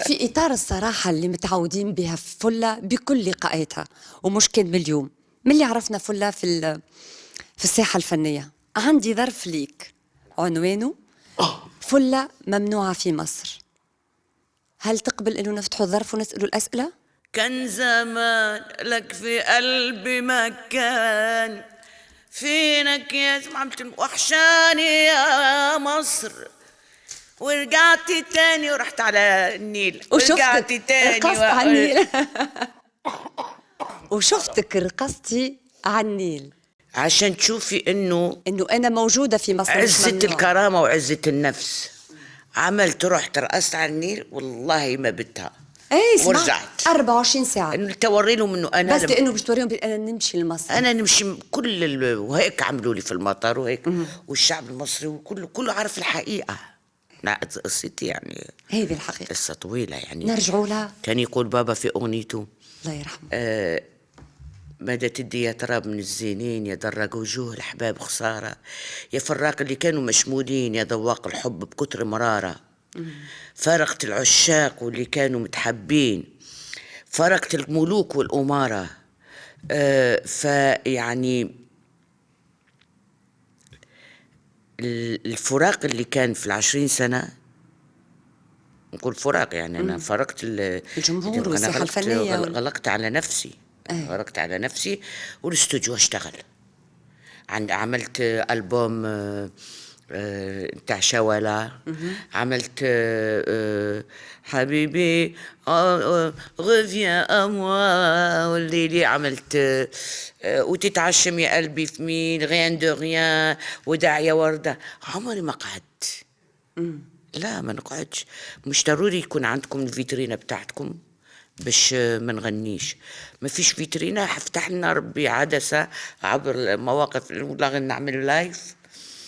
في إطار الصراحة اللي متعودين بها في فلة بكل لقاءاتها، ومش كان من اليوم، من اللي عرفنا فلة في الساحة الفنية. عندي ظرف ليك عنوانه فلة ممنوعة في مصر. هل تقبل إنه نفتحوا الظرف ونسألوا الأسئلة؟ كان زمان لك في قلبي مكان، فينك يا زمعمة وحشاني يا مصر، ورجعتي تاني ورحت على النيل، ورجعتي تاني رقصت على النيل. وشفتك رقصتي على النيل عشان تشوفي انه أنا موجودة في مصر، مش عزة ممنوعة. الكرامة وعزة النفس. عملت رحت رقصت على النيل والله ما بدها. ايه ورجعت 24 ساعة انه توري لهم انه انا بس لانه باش توريهم انا نمشي لمصر. انا نمشي وهيك عملوا لي في المطار وهيك. والشعب المصري وكله عارف الحقيقة. لا قصتي يعني هذه الحقيقة، قصة طويلة يعني. نرجعوا لها. كان يقول بابا في أغنيته الله يرحمه ماذا تدي يا تراب من الزينين، يا درق وجوه الأحباب خسارة، يا فراق اللي كانوا مشمولين، يا ذواق الحب بكتر مرارة. فارقت العشاق واللي كانوا متحبين، فارقت الملوك والأمارة. فيعني الفراق اللي كان في 20 سنة، نقول فراق يعني أنا فرقت الجمهور والساحة الفنية غلقت على نفسي. غلقت على نفسي والاستوديو اشتغل. عملت ألبوم بتاع شوالا. عملت حبيبي غفيا أموا والليلي. عملت وتتعشم يا قلبي في مين، غيان دو غيان، وداع يا وردة. عمري ما قعدت. لا ما نقعدش. مش ضروري يكون عندكم الفيترينا بتاعتكم باش ما نغنيش. ما فيش فيترينا، فتح لنا ربي عدسة عبر المواقف ولا نعمل لايف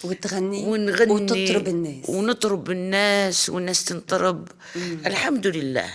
وتغني ونغني وتطرب الناس ونطرب الناس والناس تنطرب. الحمد لله.